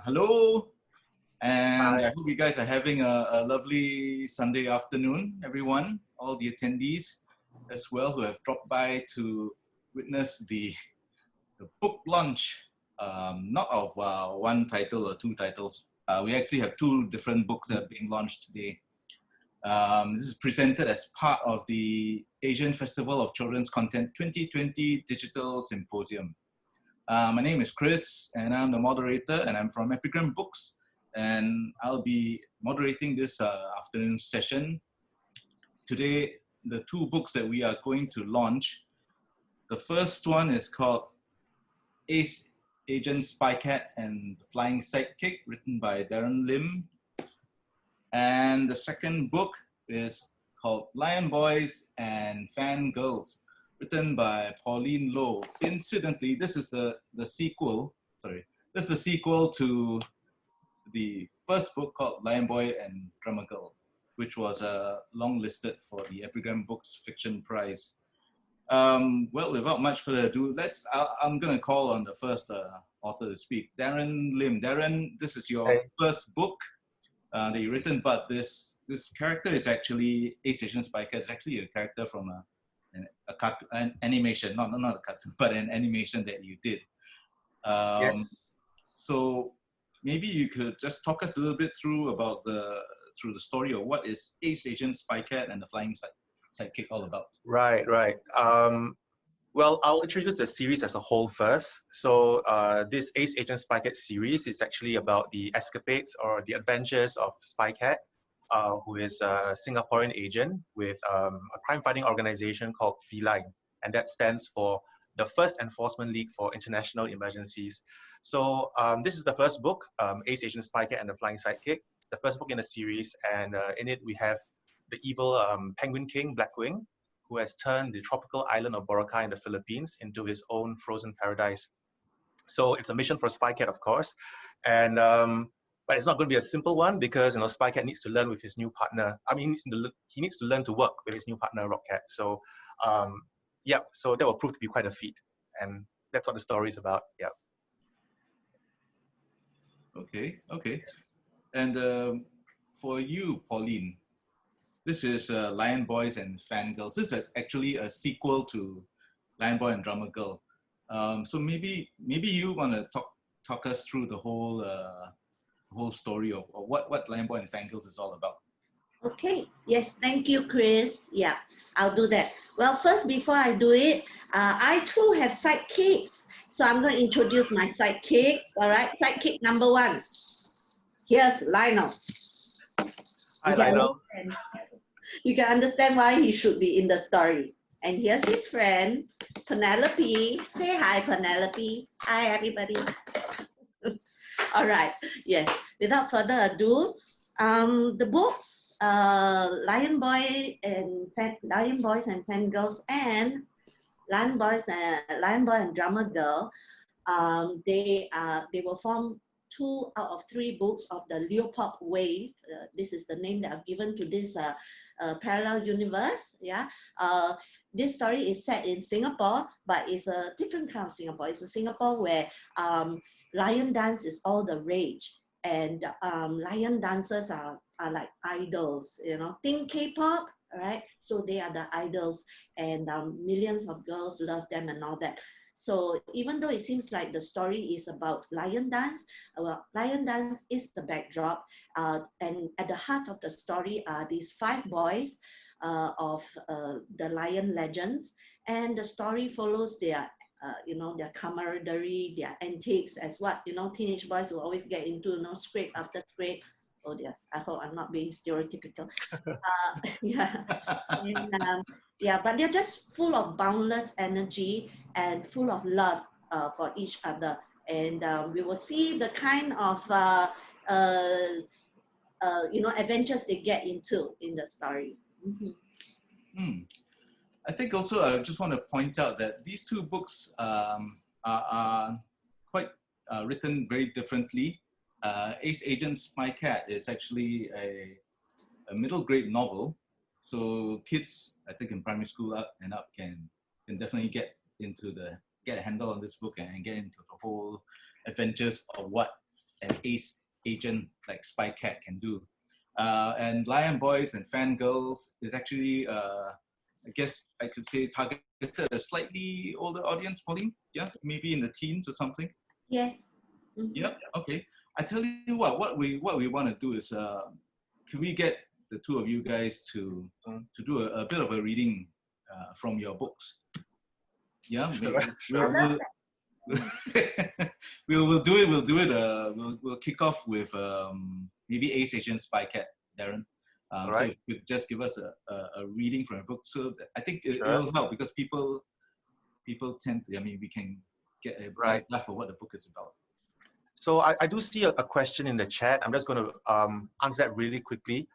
Hello, and Hi. I hope you guys are having a lovely Sunday afternoon, everyone, all the attendees as well who have dropped by to witness the book launch, not of one title or two titles. We actually have two different books that are being launched today. This is presented as part of the Asian Festival of Children's Content 2020 Digital Symposium. My name is Chris, and I'm the moderator, and I'm from Epigram Books, and I'll be moderating this afternoon session. Today, the two books that we are going to launch, the first one is called Agent Spycat and the Flying Sidekick, written by Darren Lim. And the second book is called Lion Boys and Fangirls, written by Pauline Loh. Incidentally, this is the sequel. This is the sequel to the first book called Lion Boy and Drummer Girl, which was long-listed for the Epigram Books Fiction Prize. Well, without much further ado, I'm going to call on the first author to speak, Darren Lim. Darren, this is your first book that you've written, but this character is actually Agent Spycat. It's actually a character from an animation, not a cartoon, but an animation that you did. Yes. So maybe you could just talk us a little bit through the story of what is Agent Spycat and the Flying Sidekick all about. Right. Well, I'll introduce the series as a whole first. So this Agent Spycat series is actually about the escapades or the adventures of Spycat, who is a Singaporean agent with a crime-fighting organization called FELINE, and that stands for the First Enforcement League for International Emergencies. So this is the first book, Agent Spycat and the Flying Sidekick. It's the first book in the series, and in it we have the evil Penguin King, Blackwing, who has turned the tropical island of Boracay in the Philippines into his own frozen paradise. So it's a mission for Spycat, of course, and but it's not going to be a simple one because Spycat needs to learn with his new partner. I mean, he needs to learn to work with his new partner, Rockcat. So yeah, so that will prove to be quite a feat, and that's what the story is about. Yeah. Okay. And for you, Pauline, this is Lion Boys and Fangirls. This is actually a sequel to Lion Boy and Drummer Girl. So maybe you want to talk us through the whole story of what Lion Boy and Fangirls is all about. Okay, yes, thank you, Chris. Yeah, I'll do that. Well, first, before I do it, I too have sidekicks. So I'm going to introduce my sidekick, all right? Sidekick number one. Here's Lionel. Hi, Lionel. You can understand why he should be in the story. And here's his friend, Penelope. Say hi, Penelope. Hi, everybody. All right, yes. Without further ado, the books, Lion Boys and Fangirls, and Lion Boy and Drummer Girl, they will form 2 out of 3 books of the Leopop wave. This is the name that I've given to this parallel universe. Yeah. This story is set in Singapore, but it's a different kind of Singapore. It's a Singapore where lion dance is all the rage, and lion dancers are like idols. Think K-pop, right? So they are the idols, and millions of girls love them and all that. So even though it seems like the story is about lion dance, lion dance is the backdrop, and at the heart of the story are these 5 boys of the lion legends, and the story follows their their camaraderie, their antics, as what teenage boys will always get into, scrape after scrape. Oh dear, I hope I'm not being stereotypical. Yeah, and, yeah, but they're just full of boundless energy and full of love for each other, and we will see the kind of adventures they get into in the story. I think also I just want to point out that these two books are quite written very differently. Agent Spycat is actually a middle grade novel, so kids, I think in primary school up can definitely get a handle on this book and get into the whole adventures of what an ace agent like Spycat can do. And Lion Boys and Fangirls is actually, I guess I could say, targeted at a slightly older audience, Pauline? Yeah, maybe in the teens or something? Yes. Mm-hmm. Yep, okay. I tell you what we want to do is, can we get the two of you guys to do a bit of a reading from your books? Yeah, maybe. Sure. We'll do it. We'll kick off with maybe Ace Agent Spycat, Darren. So right. if you could just give us a reading from a book, so I think it Sure. will help because people tend to. I mean, we can get a Right. grasp of what the book is about. So I do see a question in the chat. I'm just going to answer that really quickly.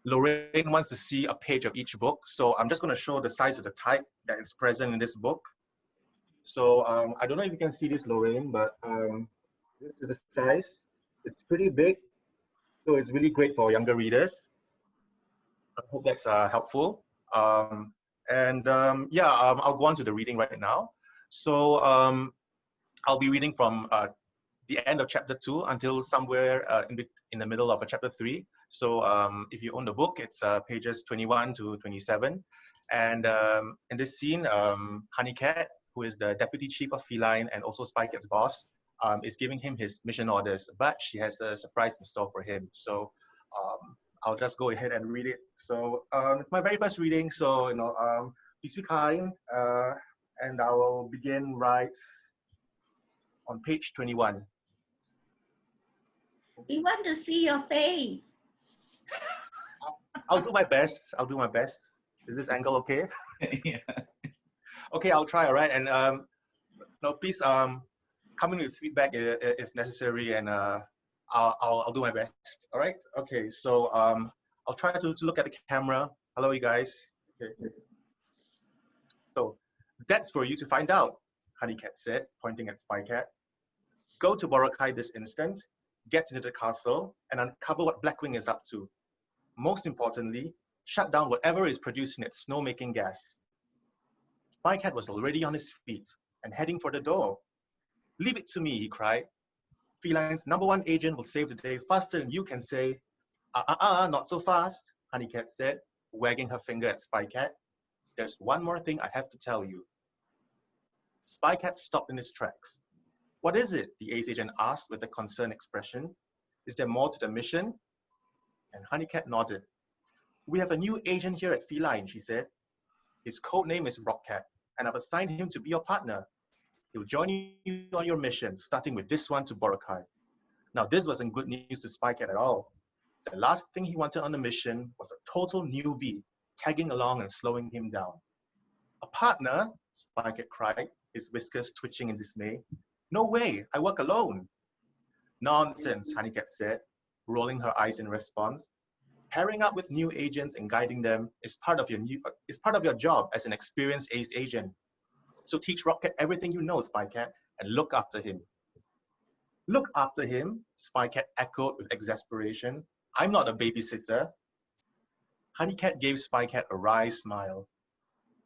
Lorraine wants to see a page of each book. So I'm just going to show the size of the type that is present in this book. So I don't know if you can see this, Lorraine, but this is the size. It's pretty big. So it's really great for younger readers. I hope that's helpful. Yeah, I'll go on to the reading right now. So I'll be reading from the end of chapter 2 until somewhere in the middle of chapter 3. So if you own the book, it's pages 21 to 27. And in this scene, Honeycat, who is the deputy chief of Feline and also Spycat's boss, is giving him his mission orders, but she has a surprise in store for him. So I'll just go ahead and read it. So it's my very first reading, so please be kind, and I will begin right on page 21. We want to see your face. I'll do my best. I'll do my best. Is this angle okay? Yeah. Okay, I'll try. All right, and no, please come in with feedback if necessary, and I'll do my best. All right. Okay. So I'll try to look at the camera. Hello, you guys. Okay. So that's for you to find out, Honeycat said, pointing at Spycat. Go to Boracay this instant, get into the castle, and uncover what Blackwing is up to. Most importantly, shut down whatever is producing its snow-making gas. Spycat was already on his feet and heading for the door. Leave it to me, he cried. Feline's #1 agent will save the day faster than you can say. Not so fast, Honeycat said, wagging her finger at Spycat. There's one more thing I have to tell you. Spycat stopped in his tracks. What is it? The ace agent asked with a concerned expression. Is there more to the mission? And Honeycat nodded. We have a new agent here at Feline, she said. His code name is Rockcat, and I've assigned him to be your partner. He'll join you on your mission, starting with this one to Boracay. Now, this wasn't good news to Spycat at all. The last thing he wanted on the mission was a total newbie, tagging along and slowing him down. A partner? Spycat cried, his whiskers twitching in dismay. No way, I work alone. Nonsense, Honeycat said, rolling her eyes in response. Pairing up with new agents and guiding them is part of your job as an experienced ace agent. So teach Rockcat everything you know, Spycat, and look after him. Look after him, Spycat echoed with exasperation. I'm not a babysitter. Honeycat gave Spycat a wry smile.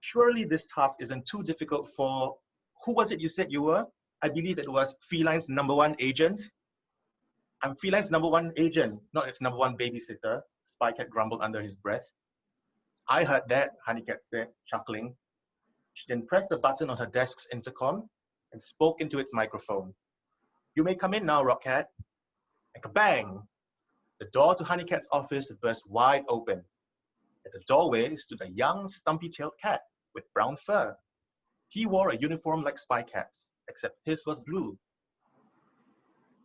Surely this task isn't too difficult for... Who was it you said you were? I believe it was Feline's #1 agent. I'm Feline's #1 agent, not its #1 babysitter, Spycat grumbled under his breath. I heard that, Honeycat said, chuckling. She then pressed a button on her desk's intercom and spoke into its microphone. You may come in now, Rockcat. And kabang! The door to Honeycat's office burst wide open. At the doorway stood a young, stumpy-tailed cat with brown fur. He wore a uniform like Spycat's, except his was blue.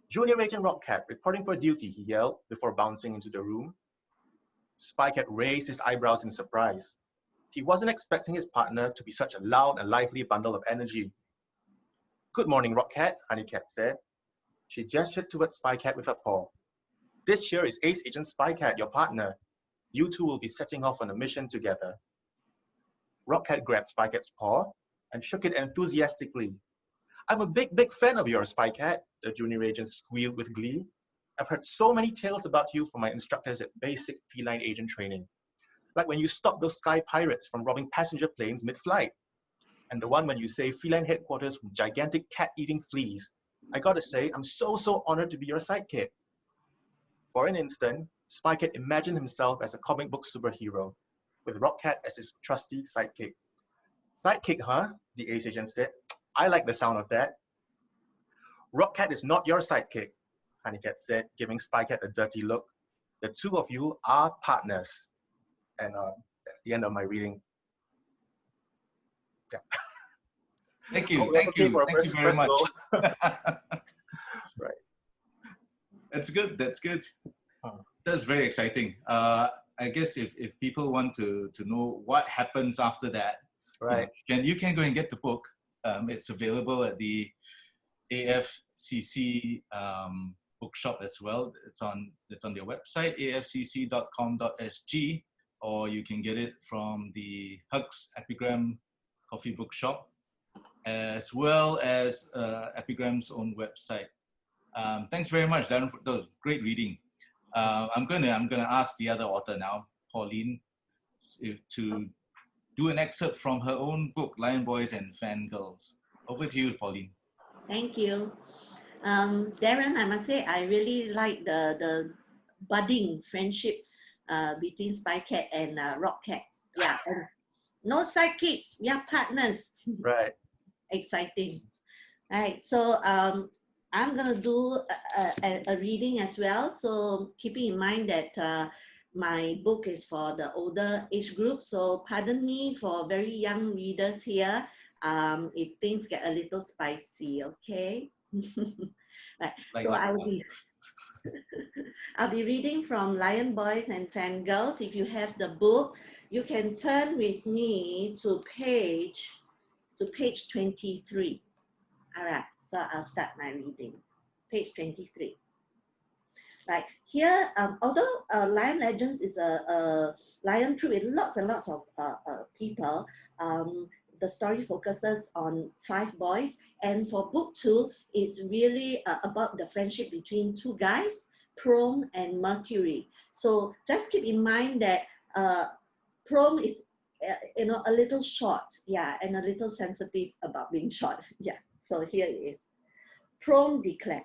Junior Agent Rockcat, reporting for duty, he yelled before bouncing into the room. Spycat raised his eyebrows in surprise. He wasn't expecting his partner to be such a loud and lively bundle of energy. Good morning, Rockcat, Honeycat said. She gestured towards Spycat with a paw. This here is Ace Agent Spycat, your partner. You two will be setting off on a mission together. Rockcat grabbed Spycat's paw and shook it enthusiastically. I'm a big fan of yours, Spycat, the junior agent squealed with glee. I've heard so many tales about you from my instructors at basic feline agent training. Like when you stopped those sky pirates from robbing passenger planes mid-flight. And the one when you saved feline headquarters from gigantic cat-eating fleas. I gotta say, I'm so honored to be your sidekick. For an instant, Spycat imagined himself as a comic book superhero, with Rockcat as his trusty sidekick. Sidekick, huh? The ace agent said. I like the sound of that. Rockcat is not your sidekick, Honeycat said, giving Spycat a dirty look. The two of you are partners. And that's the end of my reading. Yeah. Thank you, Oh, that's thank okay you, for a thank you first, very first much. go. Right. That's good, that's good. Huh. That's very exciting. I guess if people want to know what happens after that, Right. you can go and get the book. It's available at the AFCC bookshop as well. It's on their website, afcc.com.sg, or you can get it from the Hugs Epigram coffee bookshop, as well as Epigram's own website. Thanks very much, Darren, for those great reading. I'm gonna ask the other author now, Pauline, to do an excerpt from her own book, Lion Boys and Fangirls. Over to you, Pauline. Thank you. Darren, I must say, I really like the budding friendship between Spycat and Rockcat. Yeah, and no sidekicks, we are partners. Right. Exciting. Right, so I'm gonna do a reading as well. So keeping in mind that my book is for the older age group, so pardon me for very young readers here if things get a little spicy, okay? Right, Like so what? I'll be reading from Lion Boys and Fangirls. If you have the book, you can turn with me to page 23. All right, so I'll start my reading. Page 23. Right, here, although Lion Legends is a lion troop with lots and lots of people, the story focuses on 5 boys. And for book 2, it's really about the friendship between 2 guys, Prome and Mercury. So just keep in mind that Prome is, a little short, yeah, and a little sensitive about being short, yeah. So here it is. Prome declared,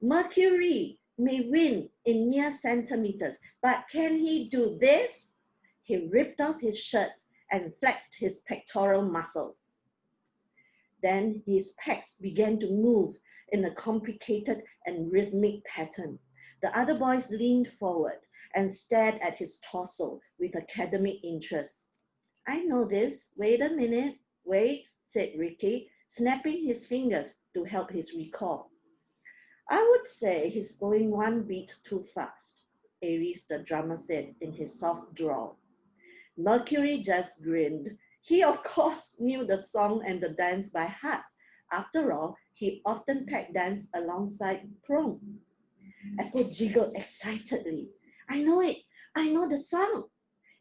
Mercury may win in mere centimeters, but can he do this? He ripped off his shirt and flexed his pectoral muscles. Then his pecs began to move in a complicated and rhythmic pattern. The other boys leaned forward and stared at his torso with academic interest. I know this. Wait a minute. Wait, said Ricky, snapping his fingers to help his recall. I would say he's going 1 beat too fast, Aries the drummer said in his soft drawl. Mercury just grinned. He, of course, knew the song and the dance by heart. After all, he often pack danced alongside Prome. Apple giggled excitedly. I know it. I know the song.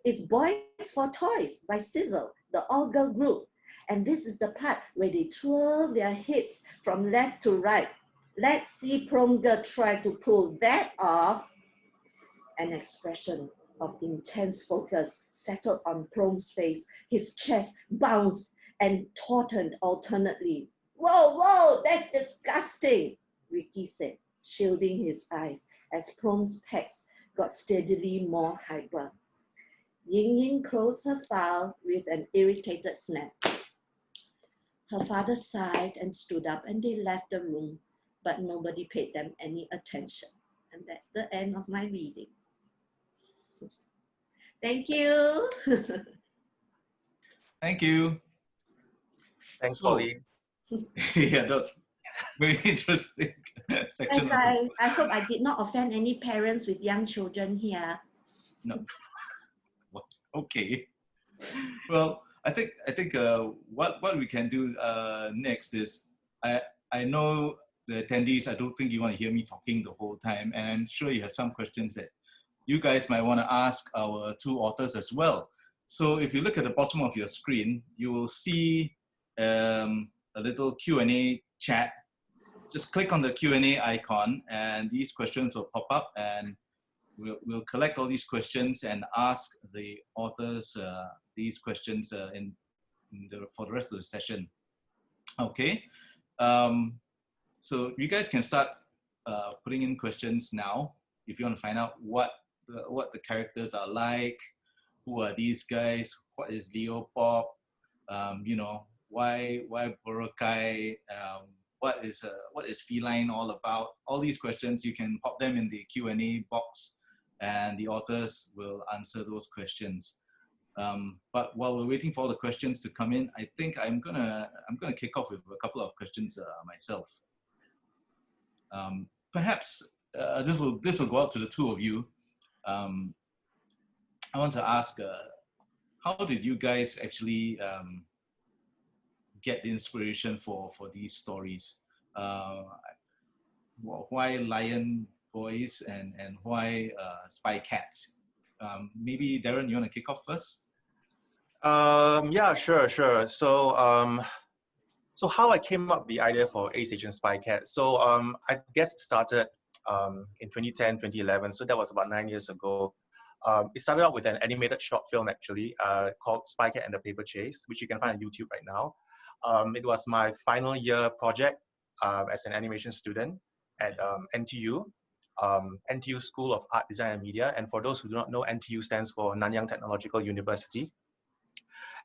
It's Boys for Toys by Sizzle, the all-girl group. And this is the part where they twirl their hips from left to right. Let's see Prome girl try to pull that off. An expression of intense focus settled on Prome's face. His chest bounced and tautened alternately. Whoa, whoa, that's disgusting, Ricky said, shielding his eyes as Prome's pecs got steadily more hyper. Ying Ying closed her file with an irritated snap. Her father sighed and stood up, and they left the room, but nobody paid them any attention. And that's the end of my reading. Thank you. Thank you. Thanks, So, Pauline. yeah, that's very interesting section. I hope I did not offend any parents with young children here. No. Okay. Well, I think what we can do next is I know the attendees. I don't think you want to hear me talking the whole time, and I'm sure you have some questions that you guys might want to ask our 2 authors as well. So if you look at the bottom of your screen, you will see a little Q&A chat. Just click on the Q&A icon, and these questions will pop up, and we'll collect all these questions and ask the authors these questions for the rest of the session. Okay. So you guys can start putting in questions now if you want to find out what the characters are like, who are these guys, what is Leopop, you know, why Boracay, what is FELINE all about? All these questions, you can pop them in the Q&A box, and the authors will answer those questions. But while we're waiting for all the questions to come in, I think I'm gonna kick off with a couple of questions myself. Perhaps this will go out to the two of you. I want to ask, how did you guys actually get the inspiration for these stories? Why Lion Boys and why Spycats? Maybe Darren, you want to kick off first? Yeah, sure. So, so how I came up with the idea for Agent Spycat. So, I guess it started in 2010, 2011. So that was about 9 years ago. It started out with an animated short film actually called Spycat and the Paper Chase, which you can find on YouTube right now. It was my final year project as an animation student at NTU, NTU School of Art, Design and Media. And for those who do not know, NTU stands for Nanyang Technological University.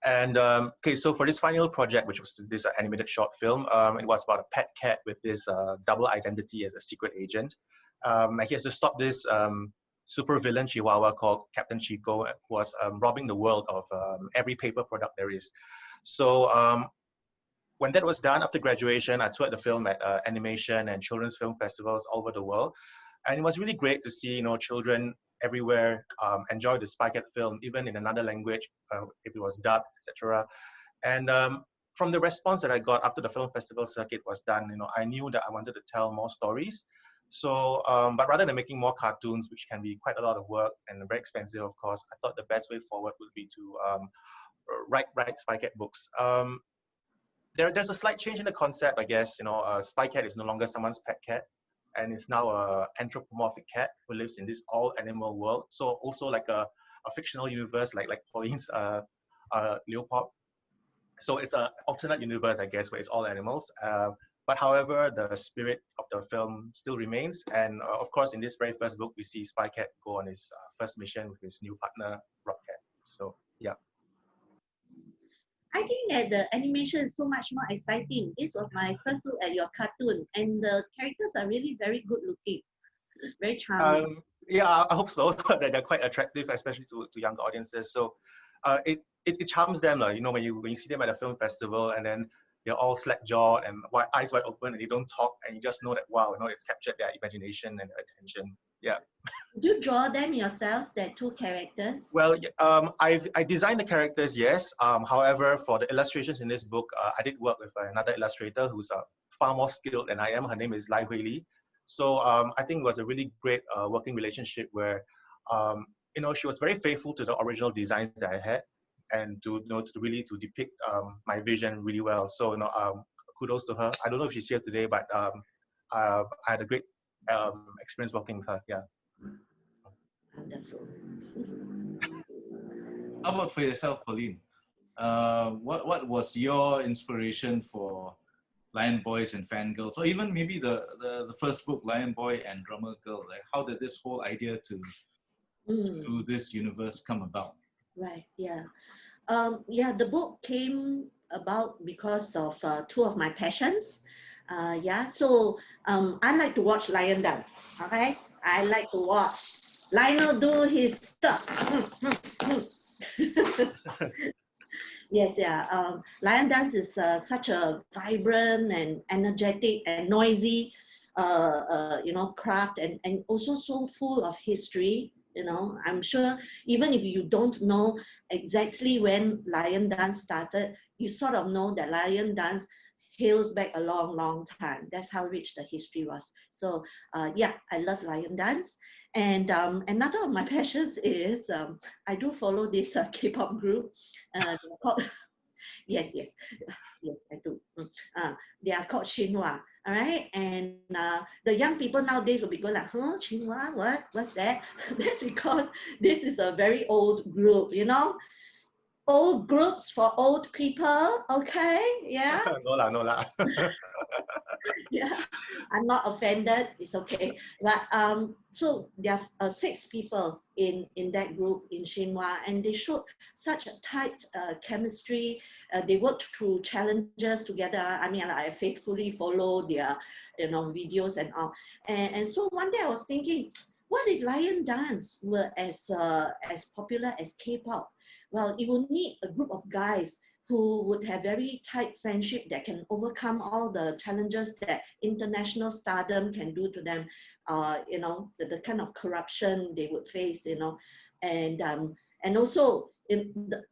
And okay, so for this final project, which was this animated short film, it was about a pet cat with this double identity as a secret agent. And he has to stop this super villain chihuahua called Captain Chico, who was robbing the world of every paper product there is. So when that was done, after graduation, I toured the film at animation and children's film festivals all over the world. And it was really great to see, you know, children everywhere enjoy the Spycat film, even in another language, if it was dubbed, etc. And from the response that I got after the film festival circuit was done, you know, I knew that I wanted to tell more stories. So, but rather than making more cartoons, which can be quite a lot of work and very expensive, of course, I thought the best way forward would be to write Spycat books. There's a slight change in the concept, I guess. You know, Spycat is no longer someone's pet cat, and it's now an anthropomorphic cat who lives in this all-animal world. So also like a fictional universe, like Pauline's Leopop. So it's an alternate universe, I guess, where it's all animals. But however, the spirit of the film still remains. And of course, in this very first book, we see Spycat go on his first mission with his new partner, Rocket. So yeah. I think that the animation is so much more exciting. This was my first look at your cartoon, and the characters are really very good looking, very charming. Yeah, I hope so. That they're quite attractive, especially to younger audiences. So it charms them, you know, when you see them at a film festival and then they're all slack-jawed and eyes wide open and they don't talk, and you just know that, wow, you know, it's captured their imagination and their attention. Yeah. Did you draw them yourselves, that two characters? Well, I designed the characters, yes. However, for the illustrations in this book, I did work with another illustrator who's far more skilled than I am. Her name is Lai Hui Li. So I think it was a really great working relationship where, you know, she was very faithful to the original designs that I had, and to really depict my vision really well. So, you know, kudos to her. I don't know if she's here today, but I had a great experience working with her. Yeah. Wonderful. How about for yourself, Pauline? What was your inspiration for Lion Boys and Fangirls, or even maybe the first book, Lion Boy and Drummer Girl? Like, how did this whole idea to this universe come about? Right. Yeah. Yeah. The book came about because of two of my passions. Yeah. So I like to watch lion dance. Okay. I like to watch Lionel do his stuff. Yes, yeah. Lion dance is such a vibrant and energetic and noisy, you know, craft, and also so full of history. You know, I'm sure even if you don't know exactly when lion dance started, you sort of know that lion dance hails back a long, long time. That's how rich the history was. So yeah, I love lion dance. And another of my passions is I do follow this K-pop group. Called, yes, I do. They are called Xinhua. All right, and the young people nowadays will be going like, huh, Xinhua, what's that? That's because this is a very old group, you know. old groups for old people, okay? Yeah, No lah, no lah. yeah. I'm not offended. It's okay. But so there are 6 people in that group in Shinhua, and they showed such a tight chemistry. They worked through challenges together. I mean, I faithfully follow their videos and all. And so one day I was thinking, what if lion dance were as popular as K-pop? Well, it would need a group of guys who would have very tight friendship that can overcome all the challenges that international stardom can do to them, the kind of corruption they would face, and also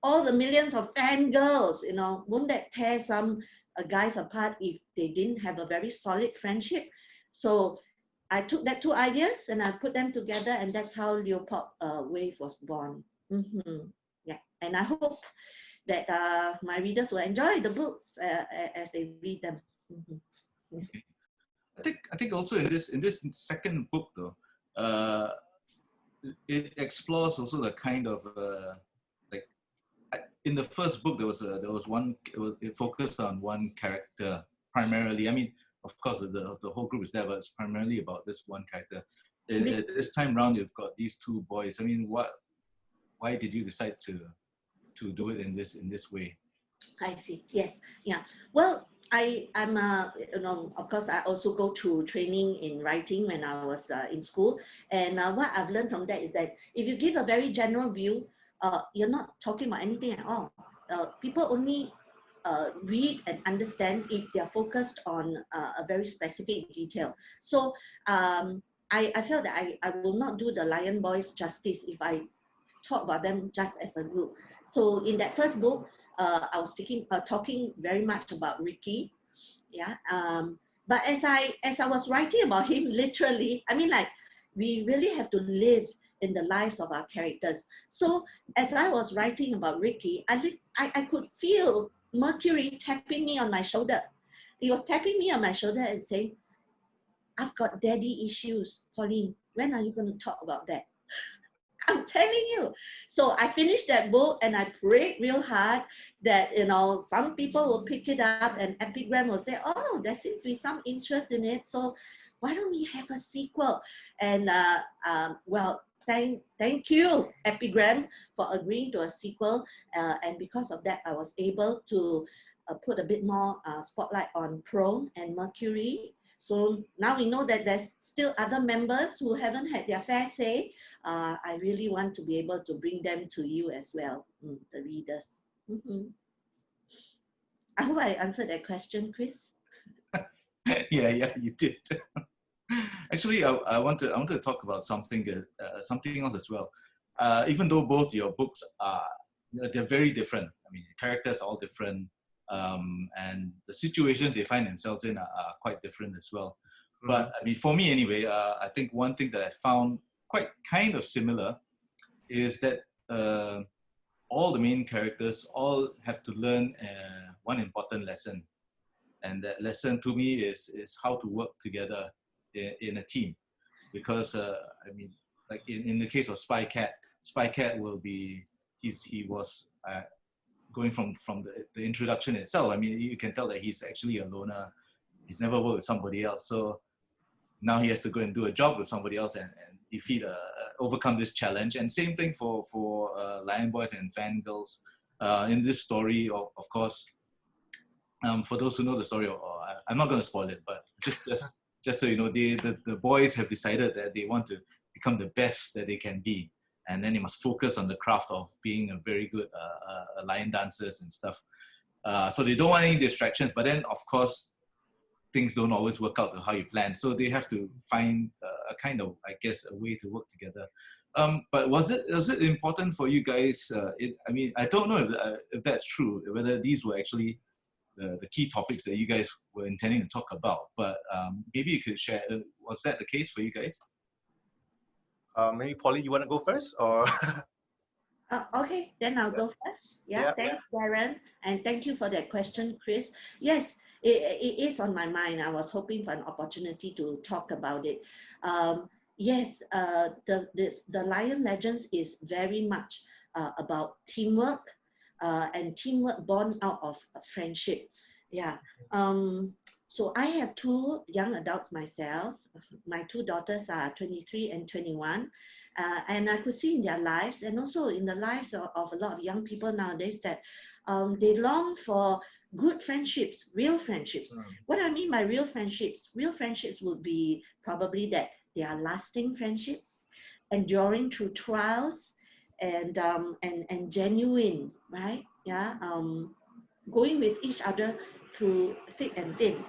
all the millions of fangirls, won't that tear some guys apart if they didn't have a very solid friendship? So I took that 2 ideas and I put them together, and that's how Leopop Wave was born. Yeah, and I hope that my readers will enjoy the books as they read them. I think also in this second book though, it explores also the kind of like in the first book there was one, it focused on one character primarily. I mean, of course the whole group is there, but it's primarily about this one character. This time round you've got these 2 boys. I mean, why did you decide to do it in this way? I see. Yes. Yeah. Well, I'm of course I also go through training in writing when I was in school, and what I've learned from that is that if you give a very general view, you're not talking about anything at all. People only read and understand if they're focused on a very specific detail. So I felt that I will not do the Lion Boys justice if I talk about them just as a group. So in that first book, I was talking very much about Ricky, yeah. But as I was writing about him, literally, I mean, like, we really have to live in the lives of our characters. So as I was writing about Ricky, I could feel Mercury tapping me on my shoulder. He was tapping me on my shoulder and saying, "I've got daddy issues, Pauline. When are you going to talk about that?" I'm telling you. So I finished that book and I prayed real hard that, some people will pick it up and Epigram will say, "Oh, there seems to be some interest in it. So why don't we have a sequel?" And well, thank you, Epigram, for agreeing to a sequel. And because of that, I was able to put a bit more spotlight on Prome and Mercury. So now we know that there's still other members who haven't had their fair say. I really want to be able to bring them to you as well, the readers. I hope I answered that question, Chris. Yeah, you did. Actually, I want to talk about something else as well. Even though both your books are, they're very different. I mean, the characters are all different, and the situations they find themselves in are quite different as well. But I mean, for me anyway, I think one thing that I found quite kind of similar is that all the main characters all have to learn one important lesson, and that lesson to me is how to work together in a team. Because I mean, like in the case of Spycat will be he was going from the introduction itself. I mean, you can tell that he's actually a loner. He's never worked with somebody else, so now he has to go and do a job with somebody else and defeat overcome this challenge. And same thing for Lion Boys and Fangirls. In this story, of course, for those who know the story, I'm not going to spoil it, but just so you know, the boys have decided that they want to become the best that they can be, and then they must focus on the craft of being a very good lion dancers and stuff. So they don't want any distractions, but then of course things don't always work out to how you plan. So they have to find a kind of, I guess, a way to work together. But was it important for you guys? I mean, I don't know if that's true, whether these were actually the key topics that you guys were intending to talk about. But maybe you could share, was that the case for you guys? Maybe Pauline, you want to go first, or? Okay, then I'll go first. Yeah, thanks, Darren. And thank you for that question, Chris. Yes, it is on my mind. I was hoping for an opportunity to talk about it. Yes, the Lion Legends is very much about teamwork, and teamwork born out of friendship. Yeah. So I have two young adults myself. My two daughters are 23 and 21. And I could see in their lives and also in the lives of a lot of young people nowadays that they long for good friendships, real friendships. What I mean by real friendships would be probably that they are lasting friendships, enduring through trials, and genuine, right? Yeah, going with each other through thick and thin.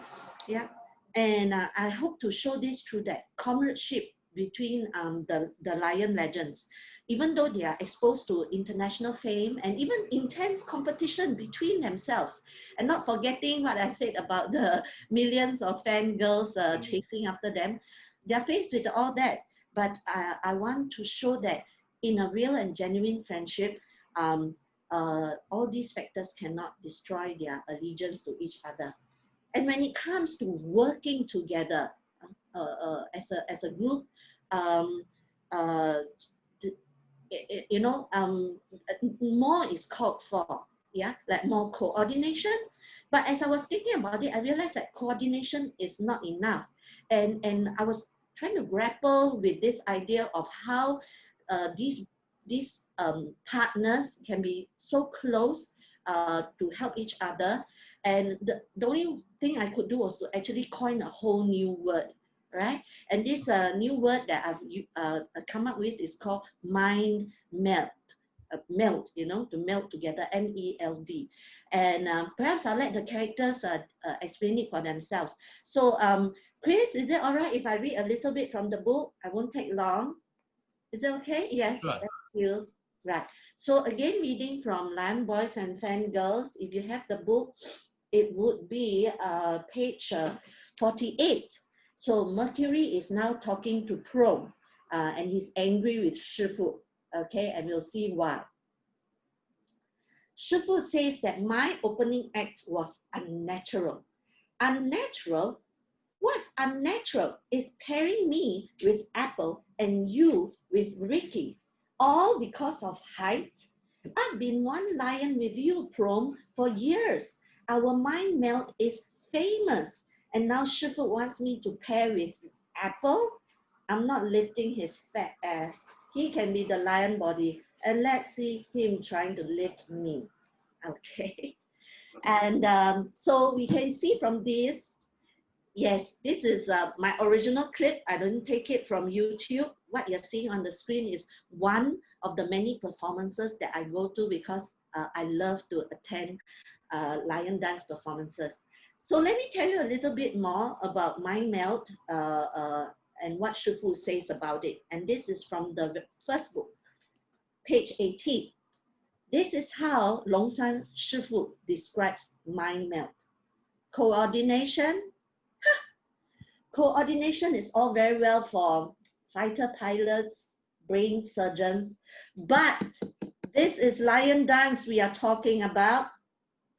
Yeah, and I hope to show this through that comradeship between the Lion legends. Even though they are exposed to international fame and even intense competition between themselves, and not forgetting what I said about the millions of fangirls chasing after them, they're faced with all that. But I want to show that in a real and genuine friendship, all these factors cannot destroy their allegiance to each other. And when it comes to working together as a group, more is called for. Yeah, like more coordination. But as I was thinking about it, I realized that coordination is not enough. And I was trying to grapple with this idea of how these partners can be so close to help each other. And the only thing I could do was to actually coin a whole new word, right? And this new word that I've come up with is called mind melt. Melt, to melt together, MELD. And perhaps I'll let the characters explain it for themselves. So, Chris, is it all right if I read a little bit from the book? I won't take long. Is it okay? Yes, Sure. thank you. Right. So again, reading from Lion Boys and Fangirls, if you have the book, it would be page 48. So Mercury is now talking to Prome, and he's angry with Shifu. Okay, and we'll see why. Shifu says that my opening act was unnatural. Unnatural? What's unnatural is pairing me with Apple and you with Ricky, all because of height. I've been one lion with you, Prome, for years. Our mind melt is famous. And now Shifu wants me to pair with Apple? I'm not lifting his fat ass. He can be the lion body. And let's see him trying to lift me. Okay. And so we can see from this, yes, this is my original clip. I didn't take it from YouTube. What you're seeing on the screen is one of the many performances that I go to because I love to attend lion dance performances. So let me tell you a little bit more about Mind Melt and what Shifu says about it. And this is from the first book, page 18. This is how Longshan Shifu describes Mind Melt. Coordination. Coordination is all very well for fighter pilots, brain surgeons, but this is lion dance we are talking about.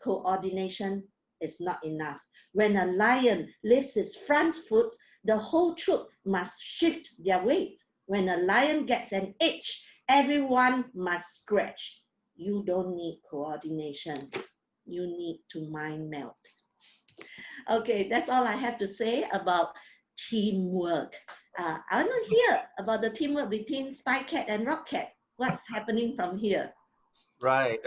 Coordination is not enough. When a lion lifts his front foot, the whole troop must shift their weight. When a lion gets an itch, everyone must scratch. You don't need coordination. You need to mind melt. Okay, that's all I have to say about teamwork. I want to hear about the teamwork between Spycat and Rockcat. What's happening from here? Right.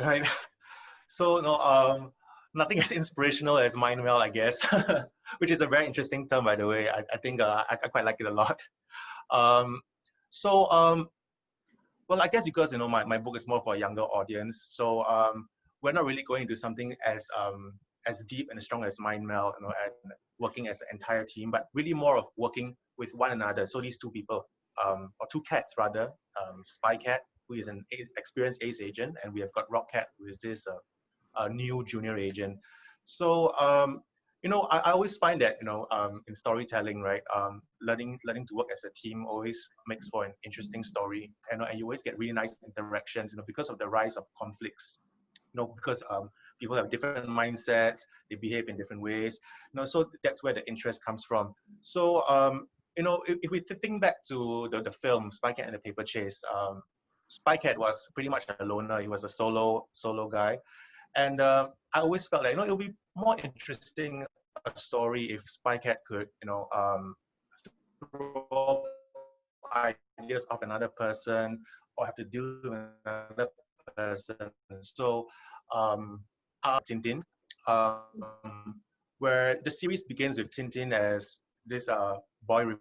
So no, nothing as inspirational as mind melt, I guess, which is a very interesting term, by the way. I think I quite like it a lot. Well, I guess because my book is more for a younger audience, so we're not really going into something as deep and strong as mind melt, and working as an entire team, but really more of working with one another. So these two people, or two cats rather, Spycat, who is an experienced ace agent, and we have got Rockcat, who is this new junior agent. So I always find that in storytelling, right, learning to work as a team always makes for an interesting story, and you always get really nice interactions, because of the rise of conflicts, because people have different mindsets, they behave in different ways, so that's where the interest comes from. So if we think back to the film Spycat and the Paper Chase, Spycat was pretty much a loner. He was a solo guy, and I always felt like it would be more interesting a story if Spycat could throw ideas of another person or have to deal with another person. So Tintin, where the series begins with Tintin as this boy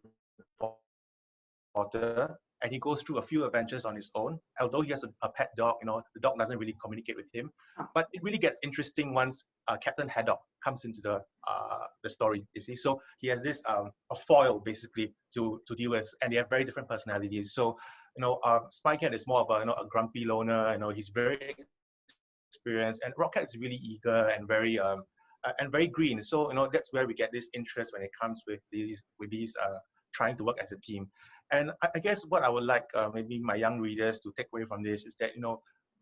reporter, and he goes through a few adventures on his own. Although he has a pet dog, the dog doesn't really communicate with him. But it really gets interesting once Captain Haddock comes into the story. You see, so he has this a foil basically to deal with, and they have very different personalities. So Spycat is more of a grumpy loner. He's very experienced, and Rocket is really eager and very green. So that's where we get this interest when it comes with these trying to work as a team. And I guess what I would like maybe my young readers to take away from this is that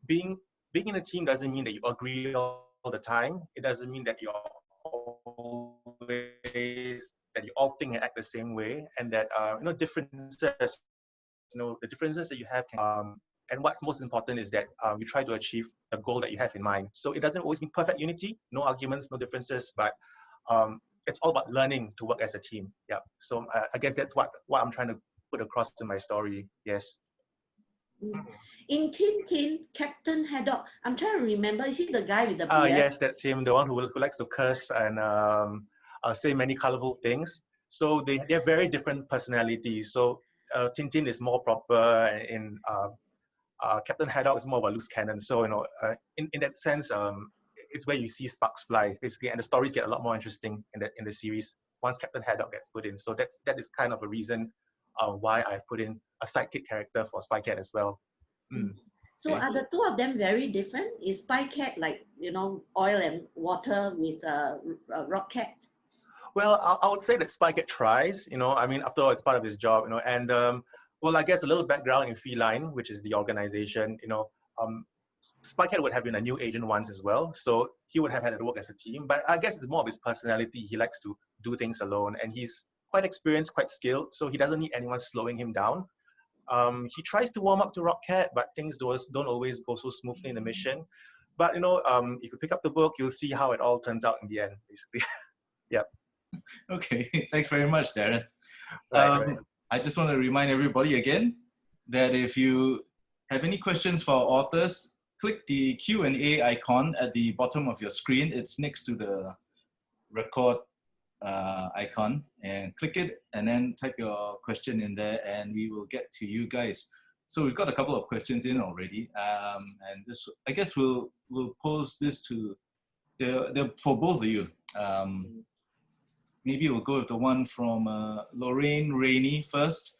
being in a team doesn't mean that you agree all the time. It doesn't mean that you all think and act the same way, and that differences, the differences that you have can, and what's most important is that you try to achieve the goal that you have in mind. So it doesn't always mean perfect unity, no arguments, no differences, but it's all about learning to work as a team. Yeah. So I guess that's what I'm trying to put across in my story. Yes. In Tintin, Captain Haddock, I'm trying to remember, is he the guy with the beard? Yes, that's him, the one who likes to curse and say many colorful things. So they have very different personalities. So Tintin is more proper, and Captain Haddock is more of a loose cannon. So in that sense, it's where you see sparks fly basically, and the stories get a lot more interesting in the series once Captain Haddock gets put in. So that is kind of a reason why I put in a sidekick character for Spycat as well. So are the two of them very different? Is Spycat like oil and water with Rocket? Well, I would say that Spycat tries. I mean, after all, it's part of his job. And well, I guess a little background in FELINE, which is the organization. Spycat would have been a new agent once as well, so he would have had to work as a team. But I guess it's more of his personality. He likes to do things alone, and he's quite experienced, quite skilled, so he doesn't need anyone slowing him down. He tries to warm up to Rocket, but things don't always go so smoothly in the mission. But if you pick up the book, you'll see how it all turns out in the end, basically. Yeah. Okay, thanks very much, Darren. Right. I just want to remind everybody again that if you have any questions for our authors, click the Q&A icon at the bottom of your screen. It's next to the record icon, and click it and then type your question in there, and we will get to you guys. So we've got a couple of questions in already, and this, I guess we'll pose this to for both of you. Maybe we'll go with the one from Lorraine Rainey first.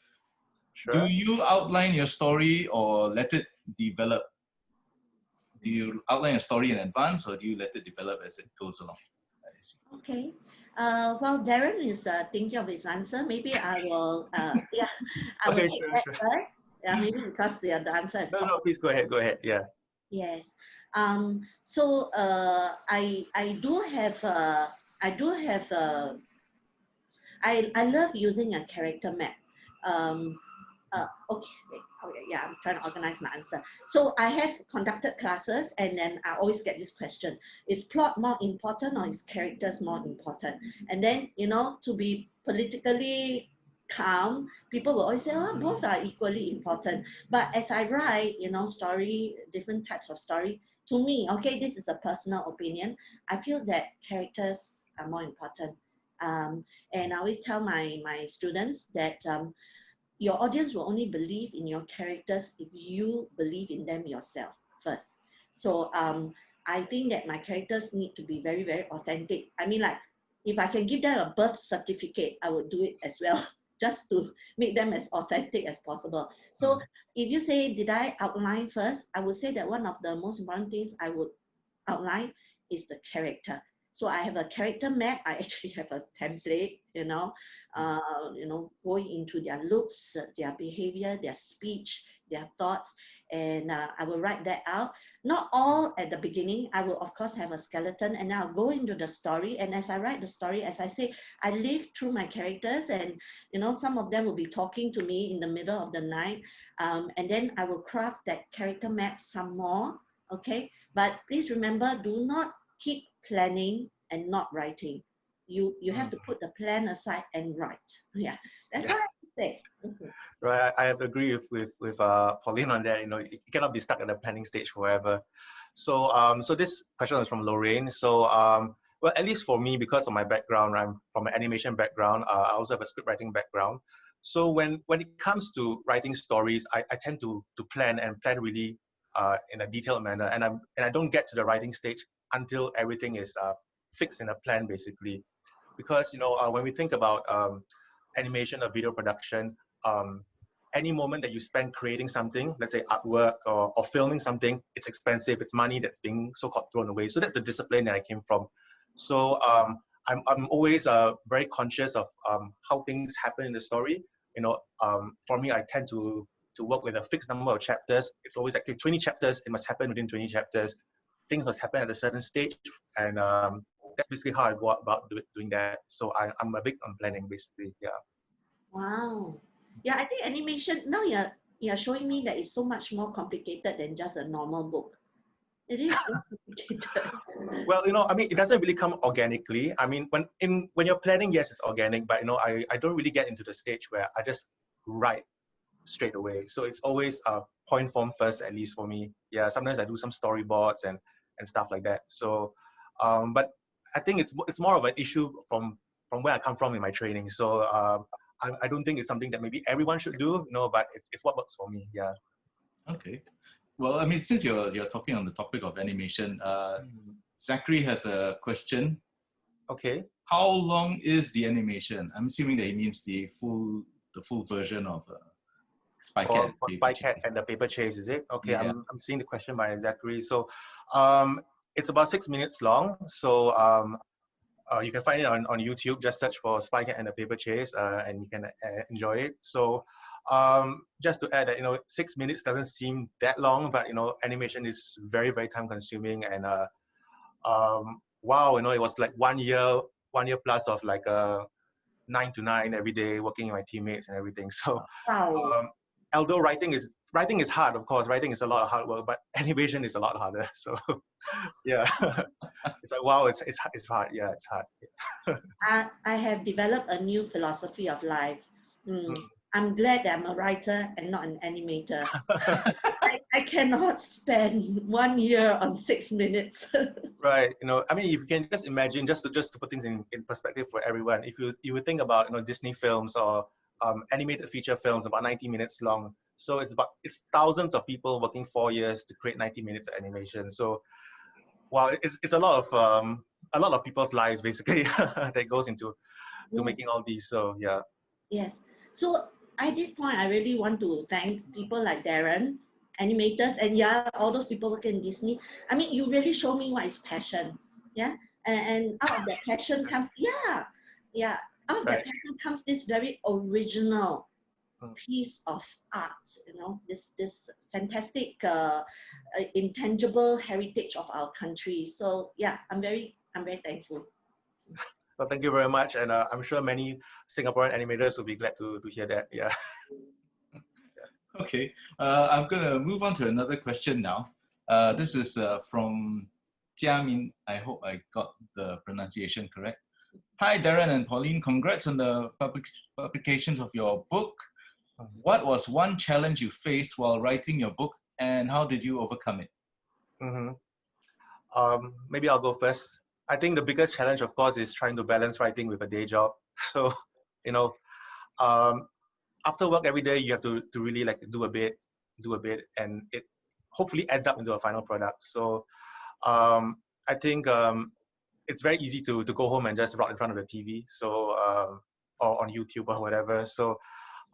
Sure. Do you outline your story or let it develop? Do you outline a story in advance, or do you let it develop as it goes along? Okay. Well, Darren is thinking of his answer. Maybe I will, yeah. I will Okay, take sure. that. Yeah, maybe because the answer is No, please go ahead. Go ahead. Yeah. Yes. So I do have I love using a character map. Okay, yeah, I'm trying to organize my answer. So I have conducted classes, and then I always get this question: is plot more important, or is characters more important? And then to be politically calm, people will always say, oh, both are equally important. But as I write, story, different types of story, to me, okay, this is a personal opinion, I feel that characters are more important. And I always tell my students that your audience will only believe in your characters if you believe in them yourself first. So I think that my characters need to be very, very authentic. I mean, like, if I can give them a birth certificate, I would do it as well, just to make them as authentic as possible. So if you say, did I outline first? I would say that one of the most important things I would outline is the character. So I have a character map. I actually have a template, going into their looks, their behavior, their speech, their thoughts, and I will write that out. Not all at the beginning. I will, of course, have a skeleton, and I'll go into the story. And as I write the story, as I say, I live through my characters, and some of them will be talking to me in the middle of the night. And then I will craft that character map some more. Okay, but please remember, do not keep planning and not writing. You have to put the plan aside and write. Yeah, that's what I say. Right, I have to agree with Pauline on that. You cannot be stuck at the planning stage forever. So so this question is from Lorraine. So well, at least for me, because of my background, I'm from an animation background. I also have a script writing background. So when it comes to writing stories, I tend to plan really in a detailed manner, and I don't get to the writing stage until everything is fixed in a plan, basically. Because when we think about animation or video production, any moment that you spend creating something, let's say artwork or filming something, it's expensive, it's money that's being so-called thrown away. So that's the discipline that I came from. So I'm always very conscious of how things happen in the story. For me, I tend to work with a fixed number of chapters. It's always like 20 chapters, it must happen within 20 chapters. Things must happen at a certain stage, and that's basically how I go about doing that. So I'm a big on planning, basically. Yeah. Wow. Yeah, I think animation now you're showing me that it's so much more complicated than just a normal book. It is so complicated. Well, I mean, it doesn't really come organically. I mean, when you're planning, yes, it's organic, but I don't really get into the stage where I just write straight away. So it's always point form first, at least for me. Yeah, sometimes I do some storyboards and stuff like that. So, but I think it's more of an issue from where I come from in my training. So I don't think it's something that maybe everyone should do, but it's what works for me. Yeah. Okay. Well, I mean, since you're talking on the topic of animation, Zachary has a question. Okay. How long is the animation? I'm assuming that he means the full version of Spycat. For Spycat and the Paper Chase, is it? Okay, Yeah. I'm seeing the question by Zachary. So it's about 6 minutes long. So you can find it on YouTube. Just search for Spycat and the Paper Chase, and you can enjoy it. So just to add that 6 minutes doesn't seem that long, but animation is very, very time consuming, and wow, it was like 1 year plus of like 9 to 9 every day, working with my teammates and everything. So Wow. although writing is hard, of course, writing is a lot of hard work, but animation is a lot harder. So yeah, it's like, wow, it's hard. Yeah, it's hard. I have developed a new philosophy of life. I'm glad that I'm a writer and not an animator. I cannot spend 1 year on 6 minutes. Right. I mean, if you can just imagine, just to put things in perspective for everyone, if you would think about Disney films or animated feature films about 90 minutes long. So it's thousands of people working 4 years to create 90 minutes of animation. So wow, it's a lot of people's lives basically that goes into making all these. So yeah. Yes. So at this point, I really want to thank people like Darren, animators, and all those people working in Disney. I mean, you really show me what is passion. Yeah. And out of that passion comes, out of that passion comes this very original piece of art, this fantastic intangible heritage of our country. So yeah, I'm very thankful. Well, thank you very much, and I'm sure many Singaporean animators will be glad to hear that. Yeah. Okay, I'm gonna move on to another question now. This is from Jiamin. I hope I got the pronunciation correct. Hi, Darren and Pauline. Congrats on the publications of your book. What was one challenge you faced while writing your book, and how did you overcome it? Maybe I'll go first. I think the biggest challenge, of course, is trying to balance writing with a day job. So, after work every day, you have to really like do a bit, and it hopefully adds up into a final product. So, I think it's very easy to go home and just rot in front of the TV. So, or on YouTube or whatever. So,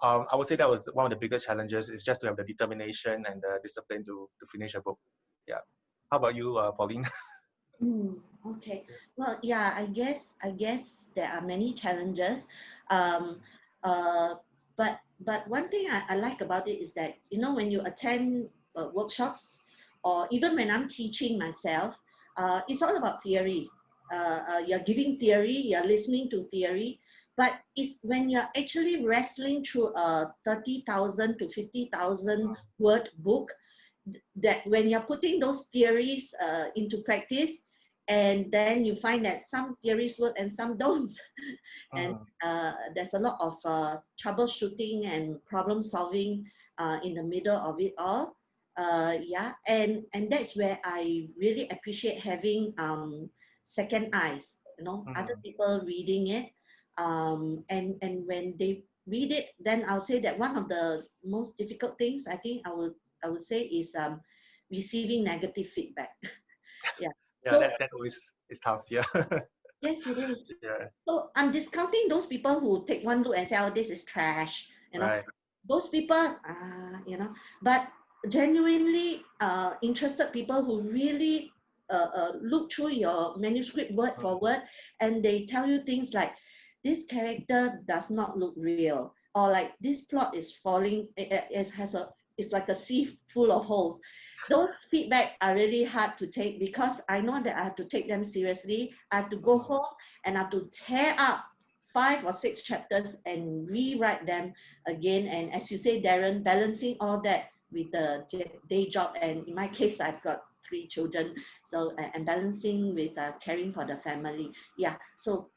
I would say that was one of the biggest challenges, is just to have the determination and the discipline to finish a book. Yeah. How about you, Pauline? Okay. Well, yeah, I guess there are many challenges. But one thing I like about it is that when you attend workshops, or even when I'm teaching myself, it's all about theory. You're giving theory, you're listening to theory, but it's when you're actually wrestling through a 30,000 to 50,000 word book, that when you're putting those theories into practice, and then you find that some theories work and some don't. And there's a lot of troubleshooting and problem solving in the middle of it all. Yeah, and that's where I really appreciate having second eyes, other people reading it. And when they read it, then I'll say that one of the most difficult things I think I would say is receiving negative feedback. Yeah. Yeah, So that always is tough. Yeah. yes, it is. Yeah. So I'm discounting those people who take one look and say, "Oh, this is trash." Right. Those people, but genuinely interested people who really look through your manuscript word for word, and they tell you things like, "This character does not look real," or like, "This plot is falling. It's like a sea full of holes." Those feedback are really hard to take because I know that I have to take them seriously. I have to go home and I have to tear up 5 or 6 chapters and rewrite them again. And as you say, Darren, balancing all that with the day job, and in my case, I've got 3 children, so and balancing with caring for the family. Yeah, so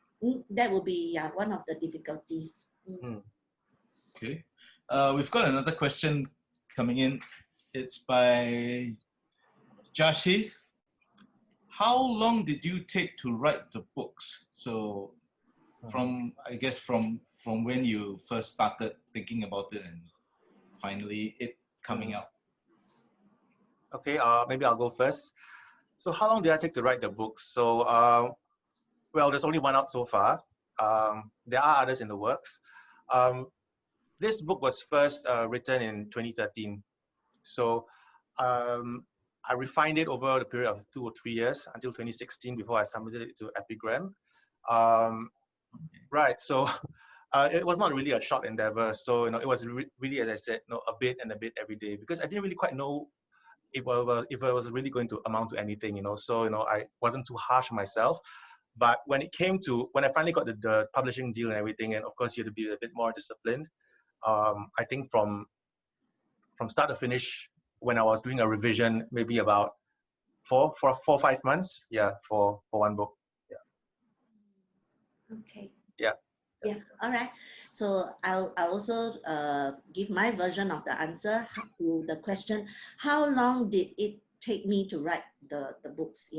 that will be one of the difficulties. Okay, we've got another question coming in. It's by Jashith. How long did you take to write the books? So from when you first started thinking about it and finally it coming out. Okay, maybe I'll go first. So how long did I take to write the books? So, well, there's only one out so far. There are others in the works. This book was first written in 2013. So I refined it over the period of 2 or 3 years until 2016 before I submitted it to Epigram. Right, so it was not really a short endeavor. So it was really, as I said, a bit and a bit every day, because I didn't really quite know if it was really going to amount to anything. So I wasn't too harsh on myself. But when I finally got the publishing deal and everything, and of course you have to be a bit more disciplined. I think from start to finish, when I was doing a revision, maybe about 4 or 5 months, for one book. Okay. Yeah. All right. So I'll also give my version of the answer to the question: how long did it take me to write the books?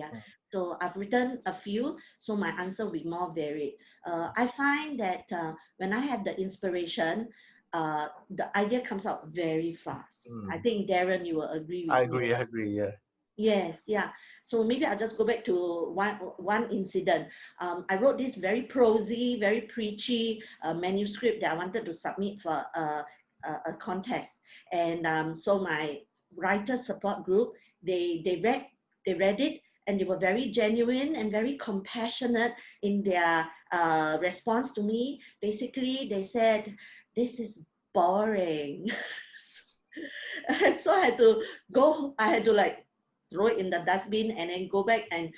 So I've written a few, so my answer will be more varied. I find that when I have the inspiration, the idea comes out very fast. I think, Darren, you will agree with me. I agree, yeah. Yes, yeah. So maybe I'll just go back to one incident. I wrote this very prosy, very preachy manuscript that I wanted to submit for a contest. And so my writer support group, they read it, and they were very genuine and very compassionate in their response to me. Basically, they said, "This is boring." And so I had to like throw it in the dustbin and then go back and